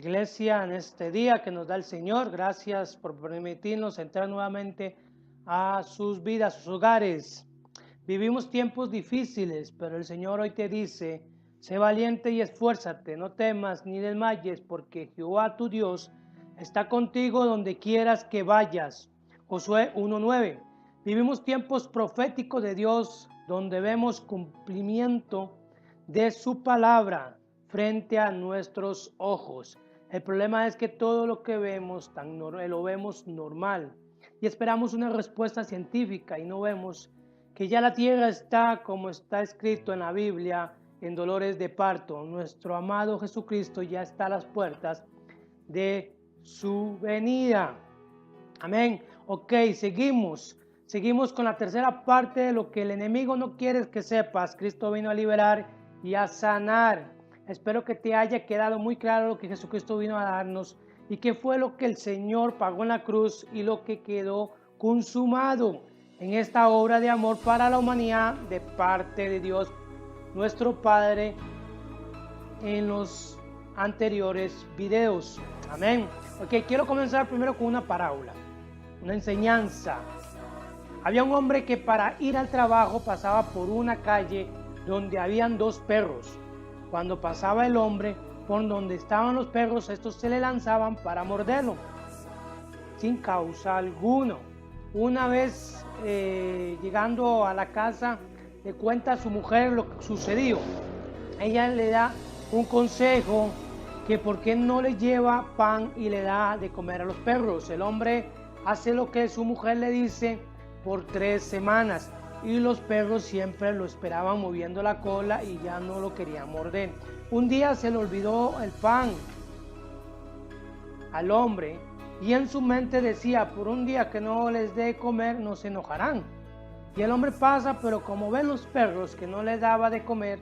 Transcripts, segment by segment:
Iglesia, en este día que nos da el Señor, gracias por permitirnos entrar nuevamente a sus vidas, a sus hogares. Vivimos tiempos difíciles, pero el Señor hoy te dice, sé valiente y esfuérzate, no temas ni desmayes, porque Jehová tu Dios está contigo donde quieras que vayas. Josué 1:9. Vivimos tiempos proféticos de Dios, donde vemos cumplimiento de su palabra frente a nuestros ojos. El problema es que todo lo que vemos lo vemos normal y esperamos una respuesta científica y no vemos que ya la tierra está como está escrito en la Biblia, en dolores de parto. Nuestro amado Jesucristo ya está a las puertas de su venida. Amén. Ok, seguimos con la tercera parte de lo que el enemigo no quiere que sepas. Cristo vino a liberar y a sanar. Espero que te haya quedado muy claro lo que Jesucristo vino a darnos y qué fue lo que el Señor pagó en la cruz y lo que quedó consumado en esta obra de amor para la humanidad de parte de Dios, nuestro Padre, en los anteriores videos. Amén. Ok, quiero comenzar primero con una parábola, una enseñanza. Había un hombre que para ir al trabajo pasaba por una calle donde habían dos perros. Cuando pasaba el hombre por donde estaban los perros, estos se le lanzaban para morderlo, sin causa alguna. Una vez llegando a la casa, le cuenta a su mujer lo que sucedió. Ella le da un consejo, que por qué no le lleva pan y le da de comer a los perros. El hombre hace lo que su mujer le dice por 3 semanas y los perros siempre lo esperaban moviendo la cola y ya no lo querían morder. Un día se le olvidó el pan al hombre y en su mente decía, por un día que no les dé comer no se enojarán. Y el hombre pasa, pero como ven los perros que no le daba de comer,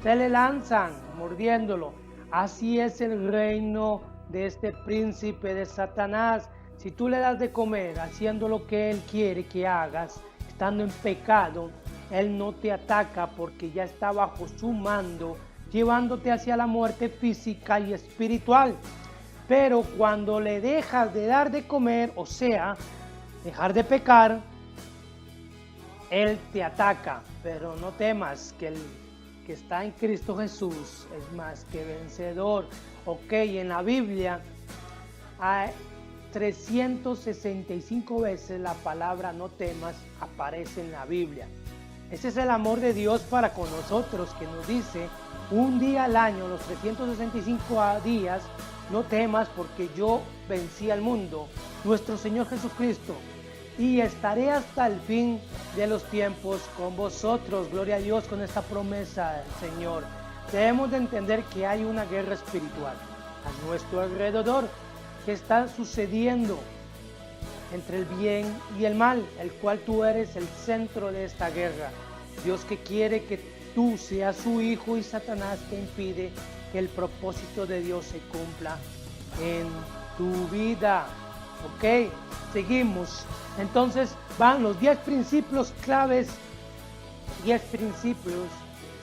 se le lanzan mordiéndolo. Así es el reino de este príncipe de Satanás. Si tú le das de comer haciendo lo que él quiere que hagas, estando en pecado, él no te ataca porque ya está bajo su mando, llevándote hacia la muerte física y espiritual. Pero cuando le dejas de dar de comer, o sea, dejar de pecar, él te ataca. Pero no temas, que el que está en Cristo Jesús es más que vencedor. Ok, en la Biblia hay 365 veces la palabra no temas aparece en la Biblia. Ese es el amor de Dios para con nosotros, que nos dice un día al año, los 365 días, no temas porque yo vencí al mundo, nuestro Señor Jesucristo, y estaré hasta el fin de los tiempos con vosotros. Gloria a Dios con esta promesa del Señor. Debemos de entender que hay una guerra espiritual a nuestro alrededor que está sucediendo entre el bien y el mal, el cual tú eres el centro de esta guerra. Dios que quiere que tú seas su hijo y Satanás te impide que el propósito de Dios se cumpla en tu vida. Ok, seguimos. Entonces van los 10 principios claves, 10 principios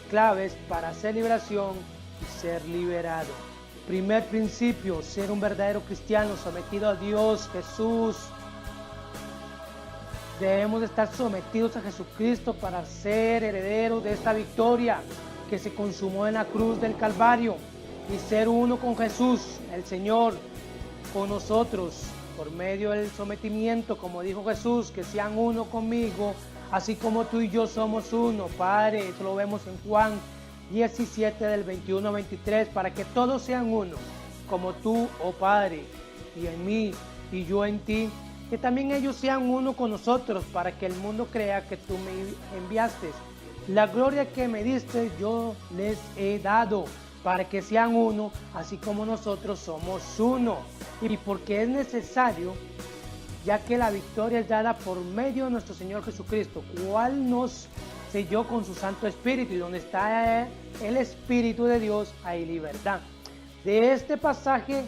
claves para hacer liberación y ser liberado. Primer principio, ser un verdadero cristiano sometido a Dios, Jesús. Debemos de estar sometidos a Jesucristo para ser herederos de esta victoria que se consumó en la cruz del Calvario y ser uno con Jesús, el Señor, con nosotros, por medio del sometimiento, como dijo Jesús, que sean uno conmigo, así como tú y yo somos uno, Padre. Eso lo vemos en Juan 17 del 21 al 23, para que todos sean uno, como tú, oh Padre, y en mí y yo en ti, que también ellos sean uno con nosotros, para que el mundo crea que tú me enviaste. La gloria que me diste yo les he dado, para que sean uno, así como nosotros somos uno. Y porque es necesario, ya que la victoria es dada por medio de nuestro Señor Jesucristo, cual nos selló con su Santo Espíritu, y donde está el Espíritu de Dios hay libertad. De este pasaje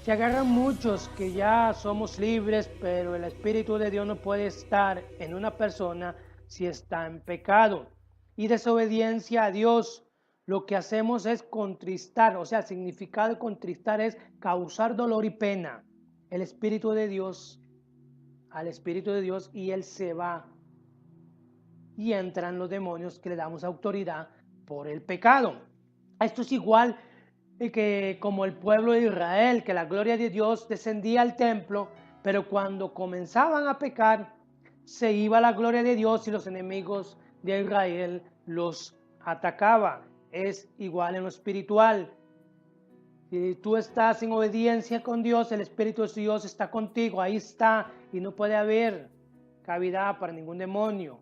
se agarran muchos que ya somos libres, pero el Espíritu de Dios no puede estar en una persona si está en pecado y desobediencia a Dios. lo que hacemos es contristar, o sea, el significado de contristar es causar dolor y pena. El Espíritu de Dios, al Espíritu de Dios, y Él se va. Y entran los demonios que le damos autoridad por el pecado. Esto es igual que como el pueblo de Israel, que la gloria de Dios descendía al templo, pero cuando comenzaban a pecar, se iba la gloria de Dios y los enemigos de Israel los atacaba. Es igual en lo espiritual. Si tú estás en obediencia con Dios, el Espíritu de Dios está contigo, ahí está, y no puede haber cavidad para ningún demonio,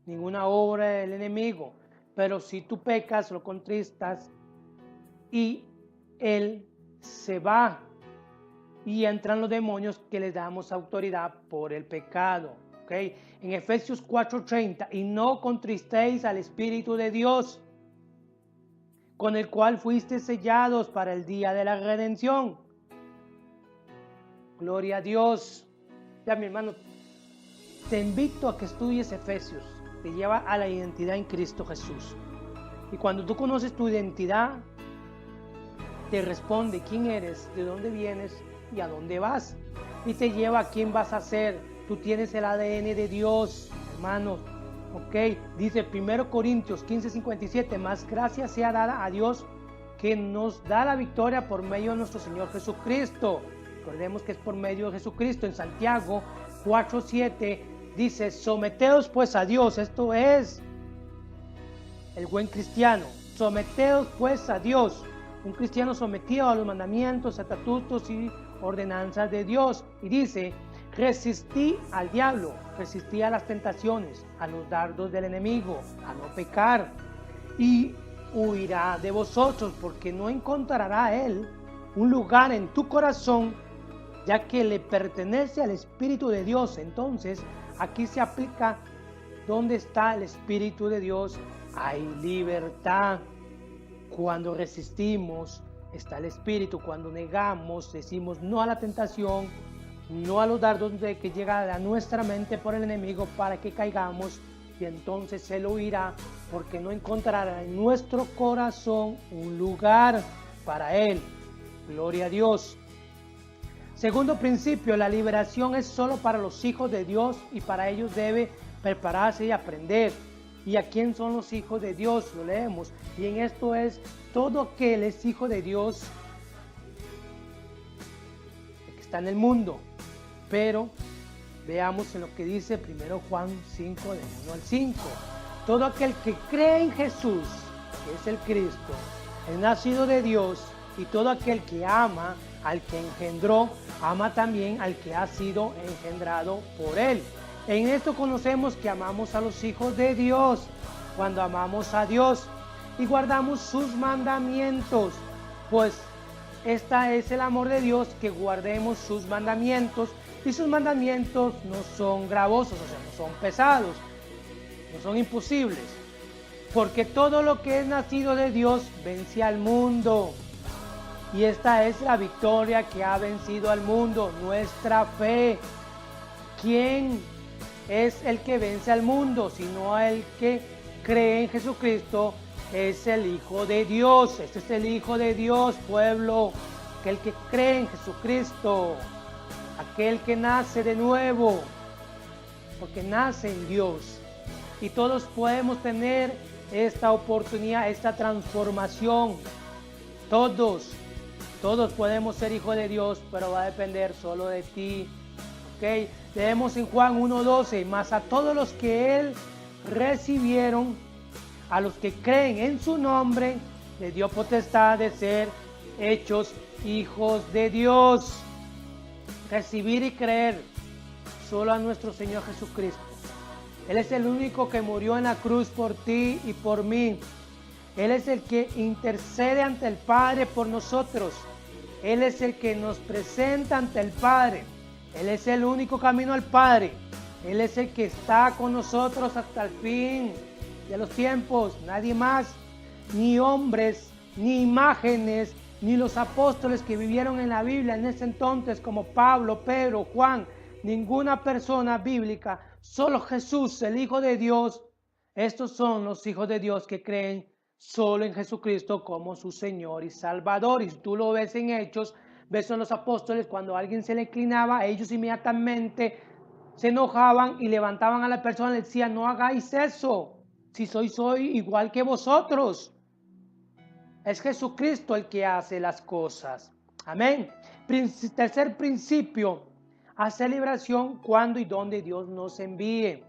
ninguna obra del enemigo. Pero si tú pecas, lo contristas, y Él se va, y entran los demonios que les damos autoridad por el pecado. ¿Okay? En Efesios 4:30, y no contristéis al Espíritu de Dios, con el cual fuiste sellados para el día de la redención. Gloria a Dios. Ya, mi hermano, te invito a que estudies Efesios. Te lleva a la identidad en Cristo Jesús. Y cuando tú conoces tu identidad, te responde quién eres, de dónde vienes y a dónde vas. Y te lleva a quién vas a ser. Tú tienes el ADN de Dios, hermanos. Ok, dice 1 Corintios 15:57, más gracia sea dada a Dios que nos da la victoria por medio de nuestro Señor Jesucristo. Recordemos que es por medio de Jesucristo. En Santiago 4:7 dice, someteos pues a Dios. Esto es el buen cristiano. Someteos pues a Dios. Un cristiano sometido a los mandamientos, estatutos y ordenanzas de Dios. Y dice, resistí al diablo, resistí a las tentaciones, a los dardos del enemigo, a no pecar, y huirá de vosotros, porque no encontrará él un lugar en tu corazón, ya que le pertenece al Espíritu de Dios. Entonces, aquí se aplica dónde está el Espíritu de Dios, hay libertad. Cuando resistimos, está el Espíritu. Cuando negamos, decimos no a la tentación, no a los dardos que llegan a nuestra mente por el enemigo para que caigamos, y entonces Él huirá, porque no encontrará en nuestro corazón un lugar para Él. Gloria a Dios. Segundo principio, la liberación es solo para los hijos de Dios, y para ellos debe prepararse y aprender. ¿Y a quién son los hijos de Dios? Lo leemos. Y en esto es, todo aquel es hijo de Dios que está en el mundo. Pero veamos en lo que dice 1 Juan 5, del 1 al 5. Todo aquel que cree en Jesús, que es el Cristo, es nacido de Dios, y todo aquel que ama al que engendró, ama también al que ha sido engendrado por Él. En esto conocemos que amamos a los hijos de Dios, cuando amamos a Dios y guardamos sus mandamientos. Pues este es el amor de Dios, que guardemos sus mandamientos, y sus mandamientos no son gravosos, o sea, no son pesados, no son imposibles, porque todo lo que es nacido de Dios vence al mundo. Y esta es la victoria que ha vencido al mundo, nuestra fe. ¿Quién es el que vence al mundo? Sino el que cree en Jesucristo, es el Hijo de Dios. Este es el Hijo de Dios, pueblo, aquel que cree en Jesucristo, aquel que nace de nuevo, porque nace en Dios. Y todos podemos tener esta oportunidad, esta transformación. Todos podemos ser hijos de Dios, pero va a depender solo de ti. ¿Ok? Leemos en Juan 1:12, mas a todos los que Él recibieron, a los que creen en su nombre, le dio potestad de ser hechos hijos de Dios. Recibir y creer solo a nuestro Señor Jesucristo. Él es el único que murió en la cruz por ti y por mí. Él es el que intercede ante el Padre por nosotros. Él es el que nos presenta ante el Padre. Él es el único camino al Padre. Él es el que está con nosotros hasta el fin de los tiempos. Nadie más, ni hombres, ni imágenes, ni los apóstoles que vivieron en la Biblia en ese entonces, como Pablo, Pedro, Juan. Ninguna persona bíblica, solo Jesús, el Hijo de Dios. Estos son los hijos de Dios que creen solo en Jesucristo como su Señor y Salvador. Y si tú lo ves en Hechos, ves en los apóstoles, cuando alguien se le inclinaba, ellos inmediatamente se enojaban y levantaban a la persona y le decían, no hagáis eso, si soy igual que vosotros. Es Jesucristo el que hace las cosas. Amén. Tercer principio, hacer liberación cuando y donde Dios nos envíe.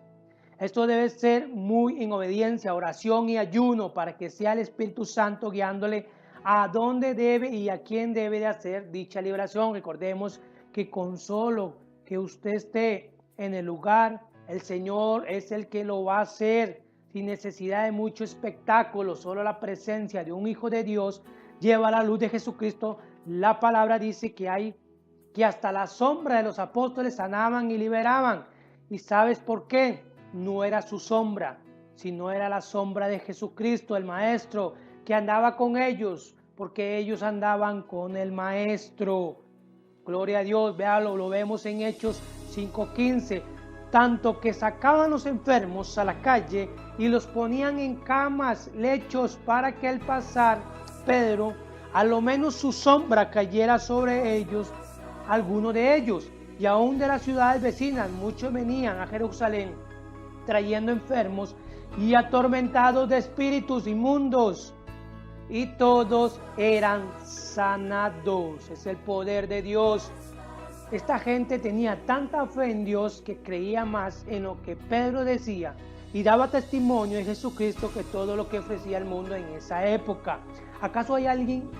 Esto debe ser muy en obediencia, oración y ayuno para que sea el Espíritu Santo guiándole a dónde debe y a quién debe de hacer dicha liberación. Recordemos que con solo que usted esté en el lugar, el Señor es el que lo va a hacer sin necesidad de mucho espectáculo. Solo la presencia de un Hijo de Dios lleva la luz de Jesucristo. La palabra dice que hasta la sombra de los apóstoles sanaban y liberaban. ¿Y sabes por qué? No era su sombra, sino era la sombra de Jesucristo, el Maestro, que andaba con ellos, porque ellos andaban con el Maestro. Gloria a Dios, véalo, lo vemos en Hechos 5:15. Tanto que sacaban los enfermos a la calle y los ponían en camas, lechos, para que al pasar Pedro, a lo menos su sombra cayera sobre ellos, alguno de ellos. Y aún de las ciudades vecinas, muchos venían a Jerusalén trayendo enfermos y atormentados de espíritus inmundos, y todos eran sanados. Es el poder de Dios. Esta gente tenía tanta fe en Dios que creía más en lo que Pedro decía y daba testimonio de Jesucristo que todo lo que ofrecía el mundo en esa época. ¿Acaso hay alguien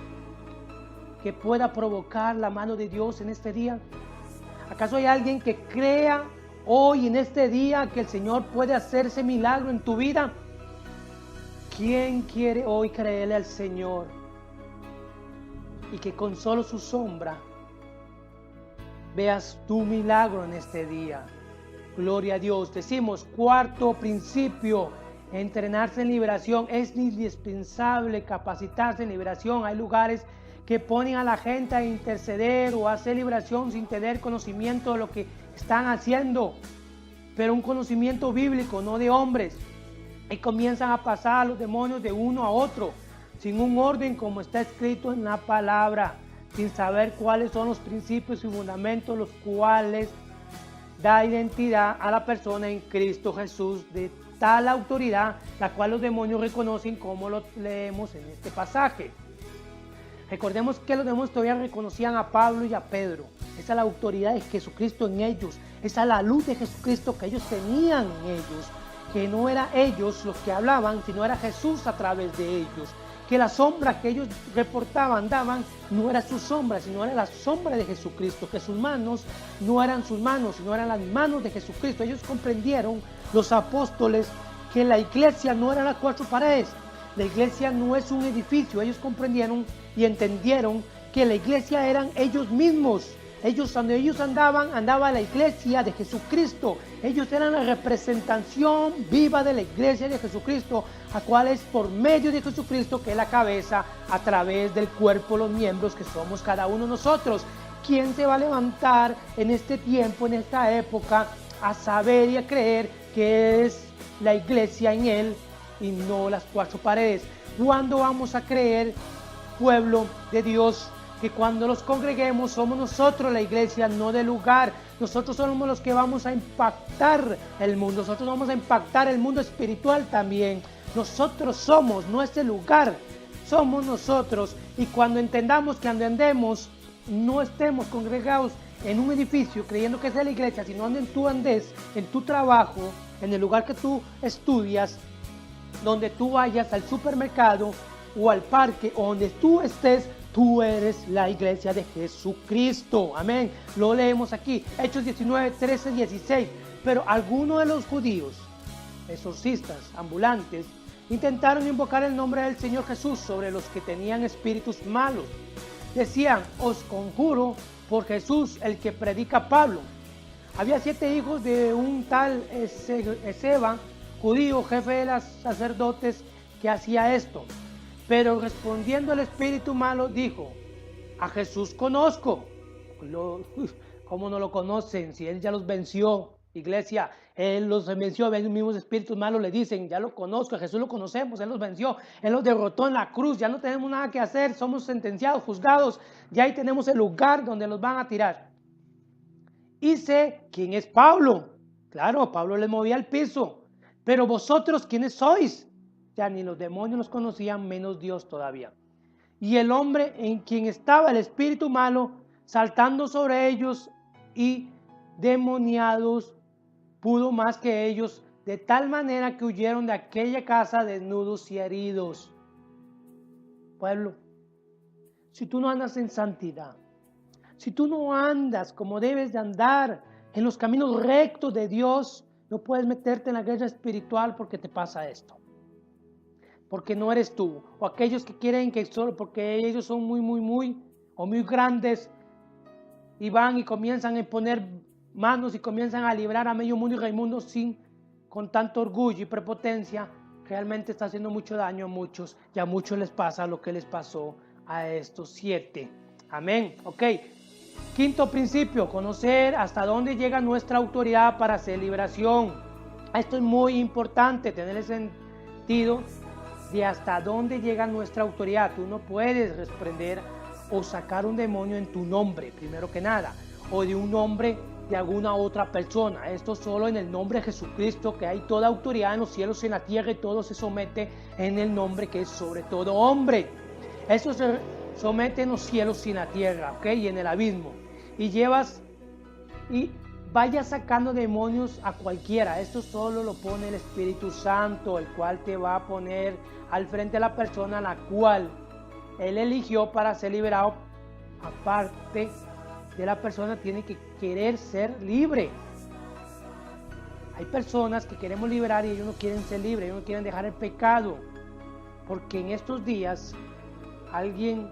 que pueda provocar la mano de Dios en este día? ¿Acaso hay alguien que crea hoy en este día que el Señor puede hacerse milagro en tu vida? ¿Quién quiere hoy creerle al Señor y que con solo su sombra veas tu milagro en este día? Gloria a Dios. Decimos, cuarto principio, entrenarse en liberación. Es indispensable capacitarse en liberación. Hay lugares que ponen a la gente a interceder o a hacer liberación sin tener conocimiento de lo que están haciendo, pero un conocimiento bíblico, no de hombres. Y comienzan a pasar a los demonios de uno a otro, sin un orden como está escrito en la palabra, sin saber cuáles son los principios y fundamentos los cuales da identidad a la persona en Cristo Jesús, de tal autoridad, la cual los demonios reconocen, como lo leemos en este pasaje. Recordemos que los demonios todavía reconocían a Pablo y a Pedro. Esa es la autoridad de Jesucristo en ellos. Esa es la luz de Jesucristo que ellos tenían en ellos. Que no era ellos los que hablaban, sino era Jesús a través de ellos. Que la sombra que ellos reportaban, daban, no era su sombra, sino era la sombra de Jesucristo. Que sus manos no eran sus manos, sino eran las manos de Jesucristo. Ellos comprendieron, los apóstoles, que la iglesia no eran las cuatro paredes. La iglesia no es un edificio. Ellos comprendieron y entendieron que la iglesia eran ellos mismos. Donde ellos andaba la iglesia de Jesucristo. Ellos eran la representación viva de la iglesia de Jesucristo, a cual es por medio de Jesucristo, que es la cabeza, a través del cuerpo, los miembros que somos cada uno de nosotros. ¿Quién se va a levantar en este tiempo, en esta época, a saber y a creer que es la iglesia en él y no las cuatro paredes? ¿Cuándo vamos a creer, pueblo de Dios, que cuando los congreguemos somos nosotros la iglesia, no del lugar? Nosotros somos los que vamos a impactar el mundo. Nosotros vamos a impactar el mundo espiritual también. Nosotros somos, no es el lugar, somos nosotros. Y cuando entendamos que andemos, no estemos congregados en un edificio creyendo que es la iglesia, sino donde tú andes, en tu trabajo, en el lugar que tú estudias, donde tú vayas al supermercado o al parque, o donde tú estés, tú eres la iglesia de Jesucristo. Amén. Lo leemos aquí, Hechos 19, 13, 16. Pero algunos de los judíos, exorcistas, ambulantes, intentaron invocar el nombre del Señor Jesús sobre los que tenían espíritus malos. Decían, os conjuro por Jesús, el que predica Pablo. Había 7 hijos de un tal Esceva, judío, jefe de los sacerdotes, que hacía esto. Pero respondiendo el espíritu malo, dijo, a Jesús conozco. ¿Cómo no lo conocen si él ya los venció? Iglesia, Él los venció, los mismos espíritus malos le dicen, ya lo conozco, a Jesús lo conocemos, Él los venció, Él los derrotó en la cruz, ya no tenemos nada que hacer, somos sentenciados, juzgados, ya ahí tenemos el lugar donde los van a tirar. Y sé quién es Pablo. Claro, Pablo les movía el piso. Pero vosotros, ¿quiénes sois? Ya ni los demonios los conocían, menos Dios todavía. Y el hombre en quien estaba el espíritu malo, saltando sobre ellos y demoniados, pudo más que ellos, de tal manera que huyeron de aquella casa desnudos y heridos. Pueblo, si tú no andas en santidad, si tú no andas como debes de andar en los caminos rectos de Dios, no puedes meterte en la guerra espiritual porque te pasa esto. Porque no eres tú. O aquellos que quieren que solo porque ellos son muy grandes y van y comienzan a poner manos y comienzan a librar a medio mundo y Raimundo con tanto orgullo y prepotencia, realmente está haciendo mucho daño a muchos y a muchos les pasa lo que les pasó a estos 7. Amén. Ok. Quinto principio, conocer hasta dónde llega nuestra autoridad para hacer liberación. Esto es muy importante, tener el sentido de hasta dónde llega nuestra autoridad. Tú no puedes reprender o sacar un demonio en tu nombre, primero que nada, o de un nombre de alguna otra persona. Esto solo en el nombre de Jesucristo, que hay toda autoridad en los cielos y en la tierra y todo se somete en el nombre que es sobre todo hombre. Eso se somete en los cielos y en la tierra, ¿ok? Y en el abismo. Y vaya sacando demonios a cualquiera. Esto solo lo pone el Espíritu Santo, el cual te va a poner al frente de la persona a la cual Él eligió para ser liberado. Aparte de la persona, tiene que querer ser libre. Hay personas que queremos liberar y ellos no quieren ser libres, ellos no quieren dejar el pecado. Porque en estos días alguien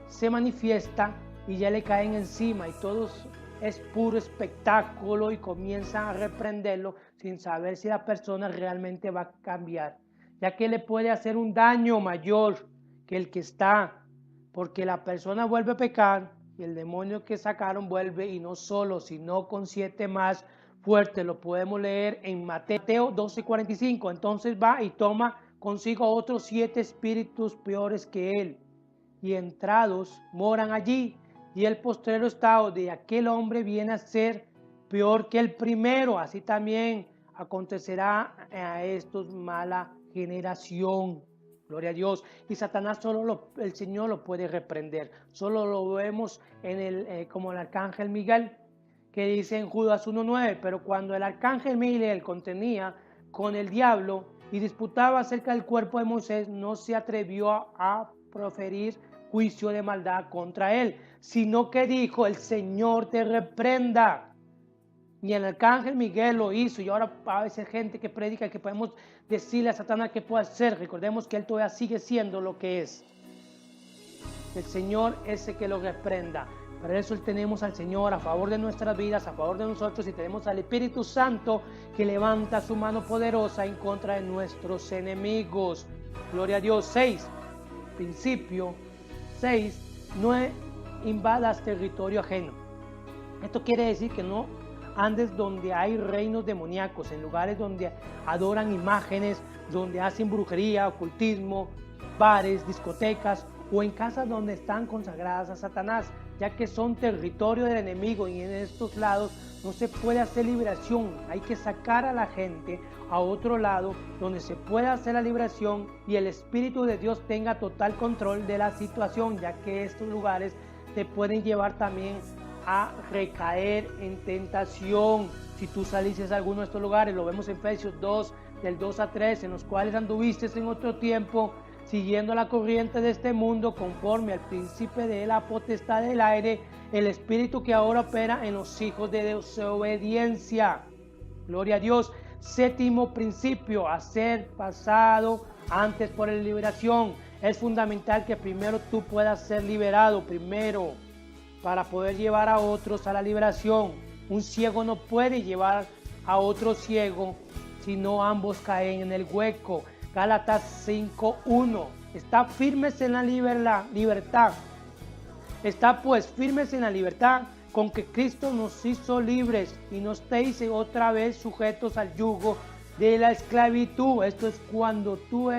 se manifiesta y ya le caen encima y todo es puro espectáculo y comienzan a reprenderlo sin saber si la persona realmente va a cambiar, ya que le puede hacer un daño mayor que el que está, porque la persona vuelve a pecar y el demonio que sacaron vuelve, y no solo, sino con 7 más fuertes. Lo podemos leer en Mateo 12:45. Entonces va y toma consigo otros 7 espíritus peores que él, y entrados moran allí, y el postrero estado de aquel hombre viene a ser peor que el primero. Así también acontecerá a estos mala generación. Gloria a Dios. Y Satanás solo el Señor lo puede reprender. Solo lo vemos como el arcángel Miguel, que dice en Judas 1:9. Pero cuando el arcángel Miguel contenía con el diablo y disputaba acerca del cuerpo de Moisés, no se atrevió a proferir juicio de maldad contra él, sino que dijo: el Señor te reprenda. Y el arcángel Miguel lo hizo. Y ahora a veces gente que predica que podemos decirle a Satanás qué puede hacer. Recordemos que él todavía sigue siendo lo que es. El Señor es el que lo reprenda. Para eso tenemos al Señor a favor de nuestras vidas, a favor de nosotros, y tenemos al Espíritu Santo que levanta su mano poderosa en contra de nuestros enemigos. Gloria a Dios. 6. Principio 6. No invadas territorio ajeno. Esto quiere decir que no andes donde hay reinos demoníacos, en lugares donde adoran imágenes, donde hacen brujería, ocultismo, bares, discotecas, o en casas donde están consagradas a Satanás, ya que son territorio del enemigo, y en estos lados no se puede hacer liberación. Hay que sacar a la gente a otro lado donde se pueda hacer la liberación y el Espíritu de Dios tenga total control de la situación, ya que estos lugares te pueden llevar también a recaer en tentación. Si tú saliste a alguno de estos lugares, lo vemos en Efesios 2, del 2 a 3, en los cuales anduviste en otro tiempo, siguiendo la corriente de este mundo, conforme al príncipe de la potestad del aire, el espíritu que ahora opera en los hijos de desobediencia. Gloria a Dios. 7. principio, a ser pasado antes por la liberación. Es fundamental que primero tú puedas ser liberado primero, para poder llevar a otros a la liberación. Un ciego no puede llevar a otro ciego si no ambos caen en el hueco. Gálatas 5:1. Está firmes en la libertad. Está pues firmes en la libertad con que Cristo nos hizo libres y no estéis otra vez sujetos al yugo de la esclavitud. Esto es cuando tú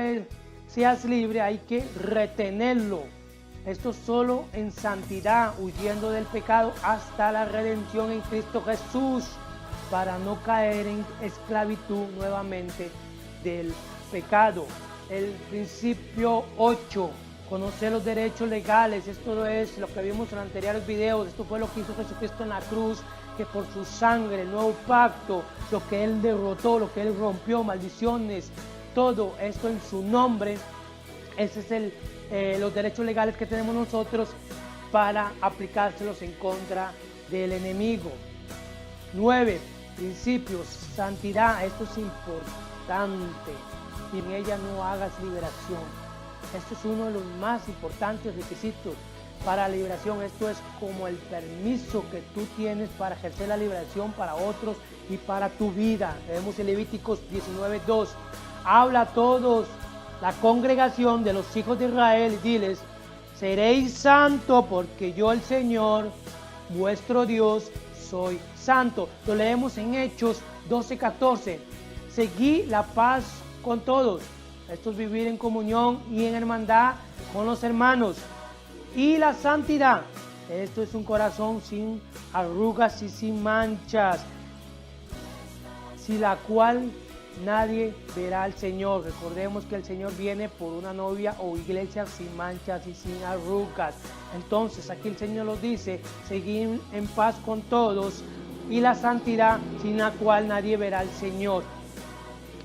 seas libre, hay que retenerlo. Esto solo en santidad, huyendo del pecado hasta la redención en Cristo Jesús, para no caer en esclavitud nuevamente del pecado. El principio 8, conocer los derechos legales. Esto es lo que vimos en anteriores videos. Esto fue lo que hizo Jesucristo en la cruz, que por su sangre, el nuevo pacto, lo que Él derrotó, lo que Él rompió, maldiciones, todo esto en su nombre. Ese es los derechos legales que tenemos nosotros para aplicárselos en contra del enemigo. 9. Principios, santidad. Esto es importante. Sin ella no hagas liberación. Esto es uno de los más importantes requisitos para la liberación. Esto es como el permiso que tú tienes para ejercer la liberación para otros y para tu vida. Vemos en Levíticos 19:2. Habla a todos la congregación de los hijos de Israel y diles: seréis santos porque yo, el Señor vuestro Dios, soy santo. Lo leemos en Hechos 12:14. Seguí la paz con todos. Esto es vivir en comunión y en hermandad con los hermanos. Y la santidad. Esto es un corazón sin arrugas y sin manchas, sin la cual nadie verá al Señor. Recordemos que el Señor viene por una novia o iglesia sin manchas y sin arrugas. Entonces aquí el Señor nos dice: seguir en paz con todos, y la santidad, sin la cual nadie verá al Señor.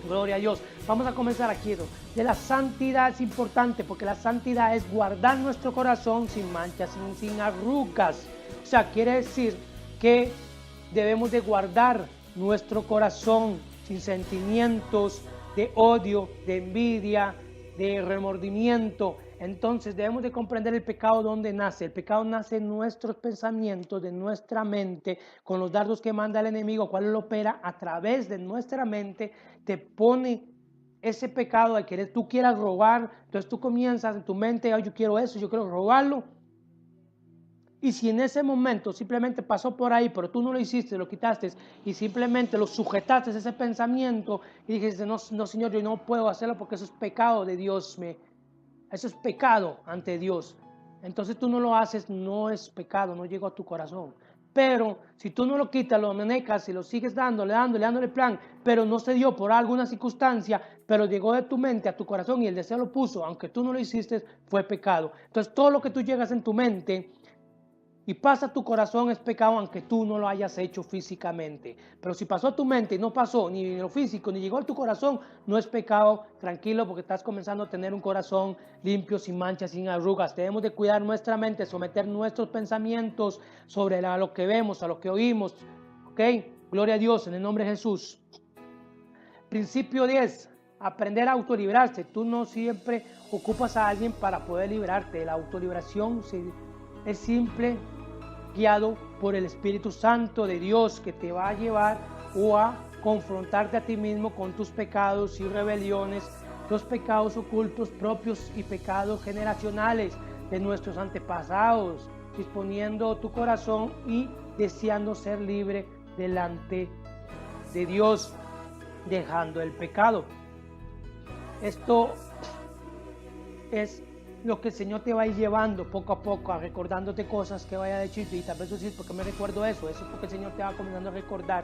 Gloria a Dios. Vamos a comenzar aquí. De la santidad es importante, porque la santidad es guardar nuestro corazón sin manchas, sin arrugas. O sea, quiere decir que debemos de guardar nuestro corazón sin sentimientos de odio, de envidia, de remordimiento. Entonces debemos de comprender el pecado donde nace. El pecado nace en nuestros pensamientos, de nuestra mente, con los dardos que manda el enemigo, cual él opera a través de nuestra mente. Te pone ese pecado de que tú quieras robar. Entonces tú comienzas en tu mente: oh, yo quiero eso, yo quiero robarlo. Y si en ese momento simplemente pasó por ahí, pero tú no lo hiciste, lo quitaste y simplemente lo sujetaste a ese pensamiento y dijiste: no, no, Señor, yo no puedo hacerlo porque eso es pecado de Dios, eso es pecado ante Dios. Entonces tú no lo haces, no es pecado, no llegó a tu corazón. Pero si tú no lo quitas, lo manecas y lo sigues dándole plan, pero no se dio por alguna circunstancia, pero llegó de tu mente a tu corazón y el deseo lo puso, aunque tú no lo hiciste, fue pecado. Entonces todo lo que tú llegas en tu mente y pasa a tu corazón es pecado, aunque tú no lo hayas hecho físicamente. Pero si pasó a tu mente y no pasó ni en lo físico ni llegó a tu corazón, no es pecado. Tranquilo, porque estás comenzando a tener un corazón limpio, sin manchas, sin arrugas. Debemos de cuidar nuestra mente, someter nuestros pensamientos sobre lo que vemos, a lo que oímos. ¿Ok? Gloria a Dios, en el nombre de Jesús. Principio 10. Aprender a autolibrarse. Tú no siempre ocupas a alguien para poder librarte. La autoliberación es simple, guiado por el Espíritu Santo de Dios, que te va a llevar o a confrontarte a ti mismo con tus pecados y rebeliones, los pecados ocultos propios y pecados generacionales de nuestros antepasados, disponiendo tu corazón y deseando ser libre delante de Dios, dejando el pecado. Esto es lo que el Señor te va a ir llevando poco a poco, recordándote cosas que vaya de chiste. Y tal vez tú dices: ¿por qué me recuerdo eso? Eso es porque el Señor te va comenzando a recordar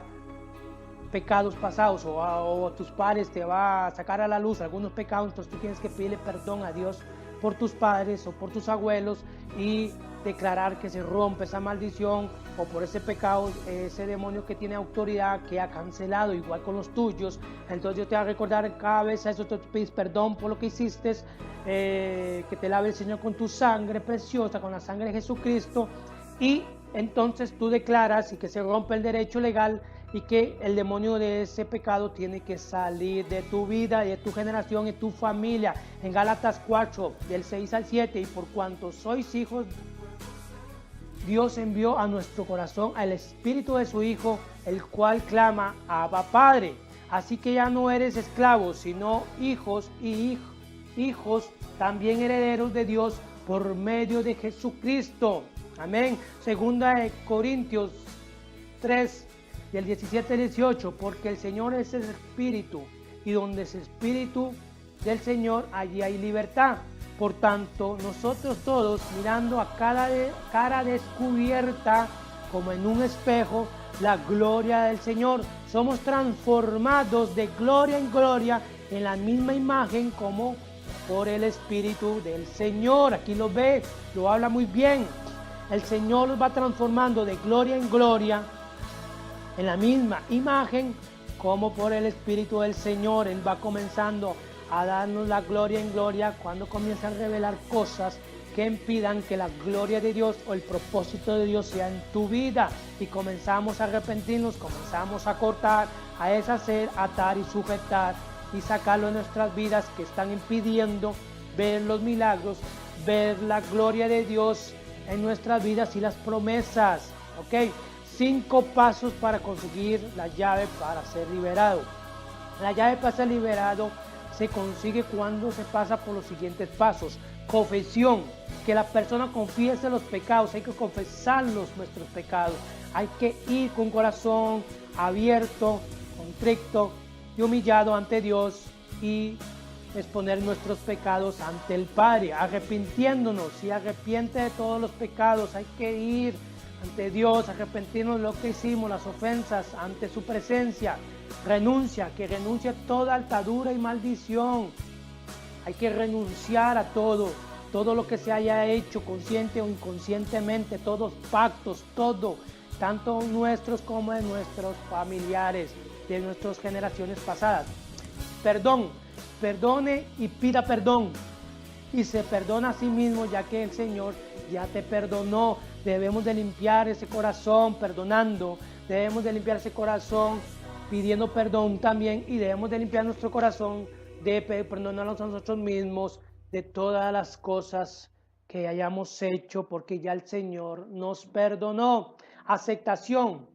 pecados pasados, o tus padres te va a sacar a la luz algunos pecados. Entonces tú tienes que pedirle perdón a Dios por tus padres o por tus abuelos y declarar que se rompe esa maldición o por ese pecado, ese demonio que tiene autoridad, que ha cancelado, igual con los tuyos. Entonces Dios te va a recordar cada vez a eso, te pides perdón por lo que hiciste, que te lave el Señor con tu sangre preciosa, con la sangre de Jesucristo, y entonces tú declaras y que se rompe el derecho legal y que el demonio de ese pecado tiene que salir de tu vida y de tu generación y tu familia. En Gálatas 4, del 6 al 7, y por cuanto sois hijos, Dios envió a nuestro corazón al Espíritu de su Hijo, el cual clama: Abba, Padre. Así que ya no eres esclavos, sino hijos, y hijos también herederos de Dios por medio de Jesucristo. Amén. Segunda de Corintios 3, del 17 al 18, porque el Señor es el Espíritu, y donde es el Espíritu del Señor, allí hay libertad. Por tanto, nosotros todos, mirando a cara descubierta, como en un espejo, la gloria del Señor, somos transformados de gloria en gloria en la misma imagen como por el Espíritu del Señor. Aquí lo ve, lo habla muy bien. El Señor los va transformando de gloria en gloria en la misma imagen como por el Espíritu del Señor. Él va comenzando a darnos la gloria en gloria cuando comienza a revelar cosas que impidan que la gloria de Dios o el propósito de Dios sea en tu vida, y comenzamos a arrepentirnos, comenzamos a cortar, a deshacer, atar y sujetar y sacarlo de nuestras vidas que están impidiendo ver los milagros, ver la gloria de Dios en nuestras vidas y las promesas. ¿Ok? 5 pasos para conseguir la llave para ser liberado. La llave para ser liberado se consigue cuando se pasa por los siguientes pasos. Confesión, que la persona confiese los pecados, hay que confesarlos nuestros pecados, hay que ir con corazón abierto, contrito y humillado ante Dios y exponer nuestros pecados ante el Padre, arrepintiéndonos. Si arrepiente de todos los pecados, hay que ir ante Dios, arrepentirnos de lo que hicimos, las ofensas, ante su presencia. Renuncia, que renuncie a toda atadura y maldición. Hay que renunciar a todo lo que se haya hecho consciente o inconscientemente, todos pactos, todo, tanto nuestros como de nuestros familiares, de nuestras generaciones pasadas. Perdón, perdone y pida perdón. Y se perdona a sí mismo, ya que el Señor ya te perdonó. Debemos de limpiar ese corazón perdonando, debemos de limpiar ese corazón pidiendo perdón también, y debemos de limpiar nuestro corazón de perdonarnos a nosotros mismos de todas las cosas que hayamos hecho, porque ya el Señor nos perdonó. Aceptación,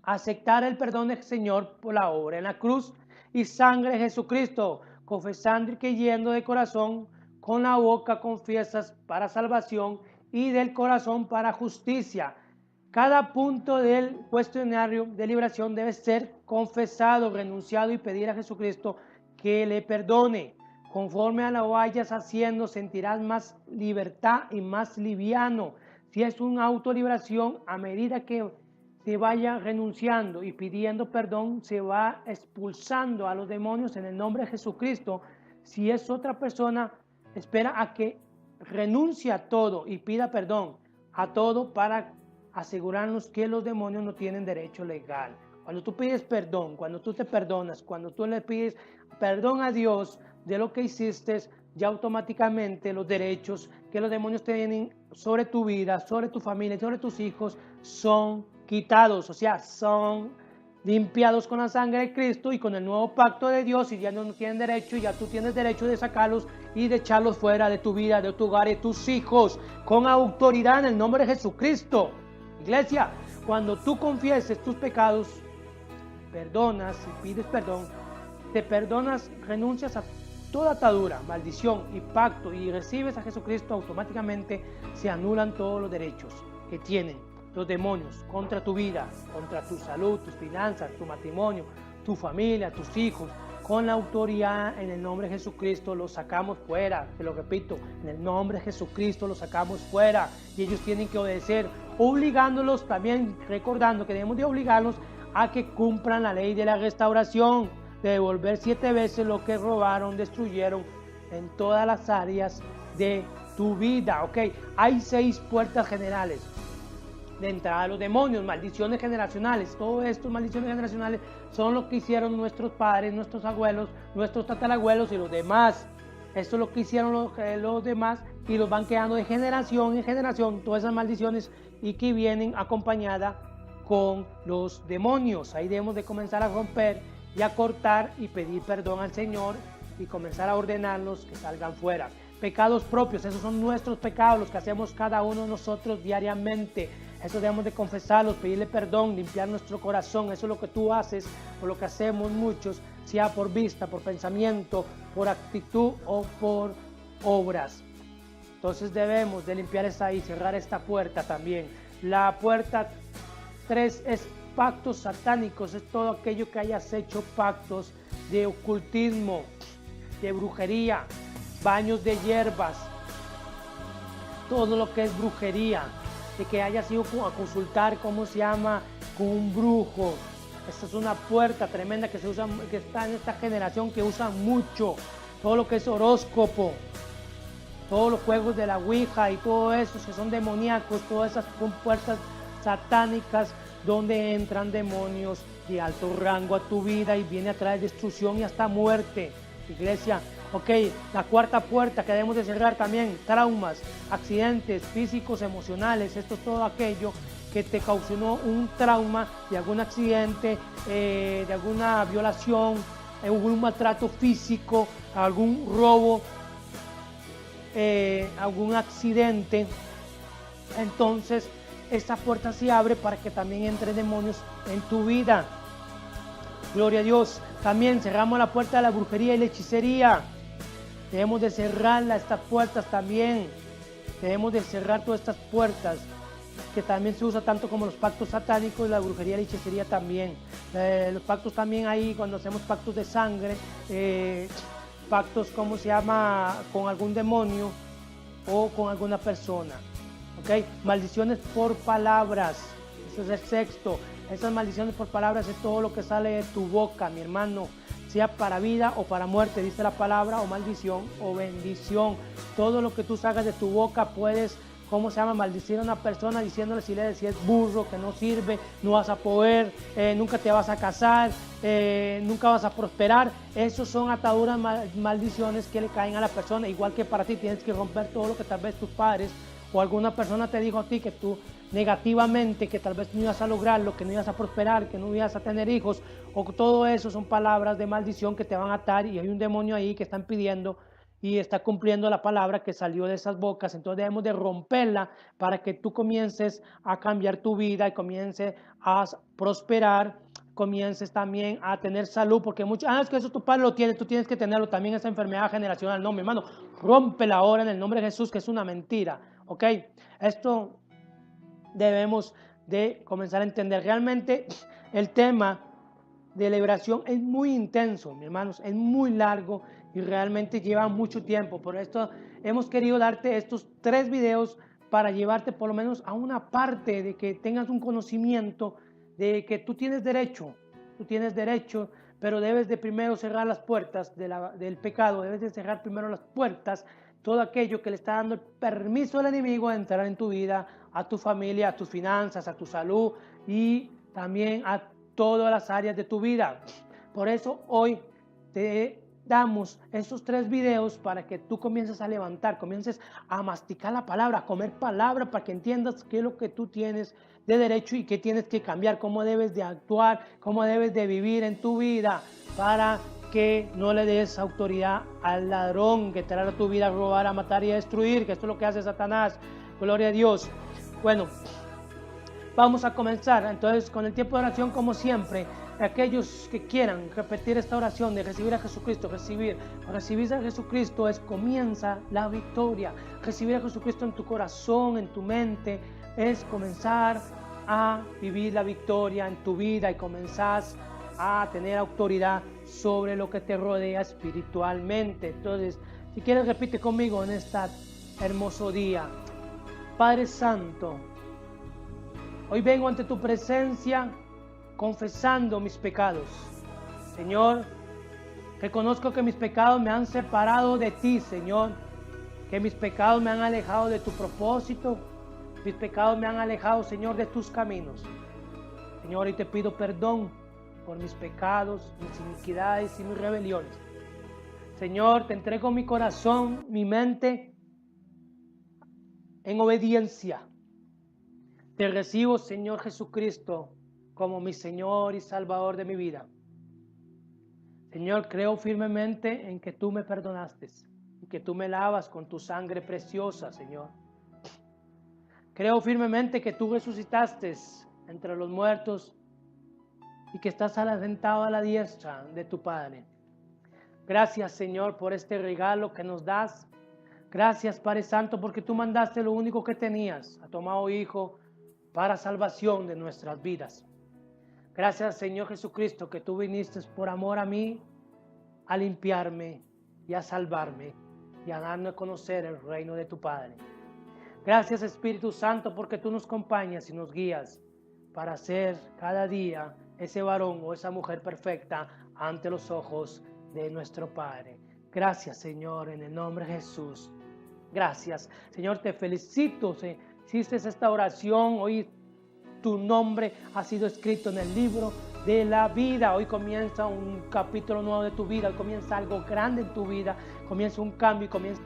aceptar el perdón del Señor por la obra en la cruz y sangre de Jesucristo, confesando y creyendo de corazón, con la boca confiesas para salvación y del corazón para justicia. Cada punto del cuestionario de liberación debe ser confesado, renunciado y pedir a Jesucristo que le perdone. Conforme a lo vayas haciendo, sentirás más libertad y más liviano. Si es una autoliberación, a medida que se vaya renunciando y pidiendo perdón, se va expulsando a los demonios en el nombre de Jesucristo. Si es otra persona, espera a que renuncie a todo y pida perdón a todo para asegurarnos que los demonios no tienen derecho legal. Cuando tú pides perdón, cuando tú te perdonas, cuando tú le pides perdón a Dios de lo que hiciste, ya automáticamente los derechos que los demonios tienen sobre tu vida, sobre tu familia, sobre tus hijos, son quitados, o sea, son limpiados con la sangre de Cristo y con el nuevo pacto de Dios, y ya no tienen derecho, y ya tú tienes derecho de sacarlos y de echarlos fuera de tu vida, de tu hogar y de tus hijos, con autoridad en el nombre de Jesucristo. Iglesia, cuando tú confieses tus pecados, perdonas y pides perdón, te perdonas, renuncias a toda atadura, maldición y pacto y recibes a Jesucristo, automáticamente se anulan todos los derechos que tienen los demonios contra tu vida, contra tu salud, tus finanzas, tu matrimonio, tu familia, tus hijos. Con la autoridad en el nombre de Jesucristo los sacamos fuera. Te lo repito, en el nombre de Jesucristo los sacamos fuera, y ellos tienen que obedecer, obligándolos también, recordando que debemos de obligarlos a que cumplan la ley de la restauración, de devolver 7 veces lo que robaron, destruyeron en todas las áreas de tu vida. Ok, hay 6 puertas generales de entrada a los demonios, maldiciones generacionales. Todo esto, maldiciones generacionales, son lo que hicieron nuestros padres, nuestros abuelos, nuestros tatarabuelos y los demás. Esto es lo que hicieron los demás, y los van quedando de generación en generación, todas esas maldiciones, y que vienen acompañadas con los demonios. Ahí debemos de comenzar a romper y a cortar y pedir perdón al Señor y comenzar a ordenarlos que salgan fuera. Pecados propios, esos son nuestros pecados, los que hacemos cada uno de nosotros diariamente. Eso debemos de confesarlos, pedirle perdón, limpiar nuestro corazón. Eso es lo que tú haces, o lo que hacemos muchos, sea por vista, por pensamiento, por actitud o por obras. Entonces debemos de limpiar esta y cerrar esta puerta también. La puerta 3 es pactos satánicos, es todo aquello que hayas hecho pactos de ocultismo, de brujería, baños de hierbas, todo lo que es brujería, de que hayas ido a consultar, ¿cómo se llama?, con un brujo. Esta es una puerta tremenda que se usa, que está en esta generación, que usan mucho, todo lo que es horóscopo, todos los juegos de la Ouija y todo eso que son demoníacos, todas esas son puertas satánicas donde entran demonios de alto rango a tu vida y viene a traer destrucción y hasta muerte. Iglesia, ok, la cuarta puerta que debemos de cerrar también, traumas, accidentes físicos, emocionales. Esto es todo aquello que te causó un trauma de algún accidente, de alguna violación, algún maltrato físico, algún robo, algún accidente. Entonces esta puerta se abre para que también entren demonios en tu vida. Gloria a Dios. También cerramos la puerta de la brujería y la hechicería. Debemos de cerrar estas puertas también. Debemos de cerrar todas estas puertas, que también se usa tanto como los pactos satánicos, la brujería y la hechicería también. Los pactos también ahí, cuando hacemos pactos de sangre, pactos, ¿cómo se llama?, con algún demonio o con alguna persona. ¿Ok? Maldiciones por palabras. Ese es el sexto. Esas maldiciones por palabras es todo lo que sale de tu boca, mi hermano, sea para vida o para muerte, dice la palabra, o maldición o bendición. Todo lo que tú salgas de tu boca puedes, ¿cómo se llama?, maldecir a una persona diciéndole si es burro, que no sirve, no vas a poder, nunca te vas a casar, nunca vas a prosperar. Esos son ataduras, maldiciones que le caen a la persona. Igual que para ti tienes que romper todo lo que tal vez tus padres o alguna persona te dijo a ti que tú negativamente, que tal vez no ibas a lograrlo, que no ibas a prosperar, que no ibas a tener hijos, o todo eso son palabras de maldición que te van a atar, y hay un demonio ahí que están pidiendo y está cumpliendo la palabra que salió de esas bocas. Entonces debemos de romperla para que tú comiences a cambiar tu vida y comiences a prosperar, comiences también a tener salud, porque muchos, es que eso tu padre lo tiene, tú tienes que tenerlo también, esa enfermedad generacional. No, mi hermano, rómpela ahora en el nombre de Jesús, que es una mentira, ¿ok? Esto debemos de comenzar a entender. Realmente el tema de liberación es muy intenso, mis hermanos, es muy largo y realmente lleva mucho tiempo. Por esto hemos querido darte estos 3 videos para llevarte por lo menos a una parte de que tengas un conocimiento de que tú tienes derecho, pero debes de primero cerrar las puertas del pecado, debes de cerrar primero las puertas, todo aquello que le está dando el permiso al enemigo de entrar en tu vida, a tu familia, a tus finanzas, a tu salud y también a todas las áreas de tu vida. Por eso hoy te damos estos 3 videos para que tú comiences a levantar, comiences a masticar la palabra, a comer palabra, para que entiendas qué es lo que tú tienes de derecho y qué tienes que cambiar, cómo debes de actuar, cómo debes de vivir en tu vida, para que no le des autoridad al ladrón que traerá a tu vida a robar, a matar y a destruir, que esto es lo que hace Satanás. Gloria a Dios. Bueno, vamos a comenzar entonces con el tiempo de oración, como siempre. Aquellos que quieran repetir esta oración de recibir a Jesucristo, recibir a Jesucristo comienza la victoria. Recibir a Jesucristo en tu corazón, en tu mente, es comenzar a vivir la victoria en tu vida y comenzás a tener autoridad sobre lo que te rodea espiritualmente. Entonces, si quieres, repite conmigo en este hermoso día. Padre Santo, hoy vengo ante tu presencia confesando mis pecados. Señor, reconozco que mis pecados me han separado de ti, Señor, que mis pecados me han alejado de tu propósito, mis pecados me han alejado, Señor, de tus caminos. Señor, y te pido perdón por mis pecados, mis iniquidades y mis rebeliones. Señor, te entrego mi corazón, mi mente, en obediencia. Te recibo, Señor Jesucristo, como mi Señor y Salvador de mi vida. Señor, creo firmemente en que tú me perdonaste y que tú me lavas con tu sangre preciosa, Señor. Creo firmemente que tú resucitaste entre los muertos y que estás sentado a la diestra de tu Padre. Gracias, Señor, por este regalo que nos das. Gracias, Padre Santo, porque tú mandaste lo único que tenías, a tu amado Hijo, para salvación de nuestras vidas. Gracias, Señor Jesucristo, que tú viniste por amor a mí, a limpiarme y a salvarme y a darme a conocer el reino de tu Padre. Gracias, Espíritu Santo, porque tú nos acompañas y nos guías para ser cada día ese varón o esa mujer perfecta ante los ojos de nuestro Padre. Gracias, Señor, en el nombre de Jesús. Gracias, Señor, te felicito. Hiciste esta oración, hoy tu nombre ha sido escrito en el libro de la vida. Hoy comienza un capítulo nuevo de tu vida, hoy comienza algo grande en tu vida, comienza un cambio y comienza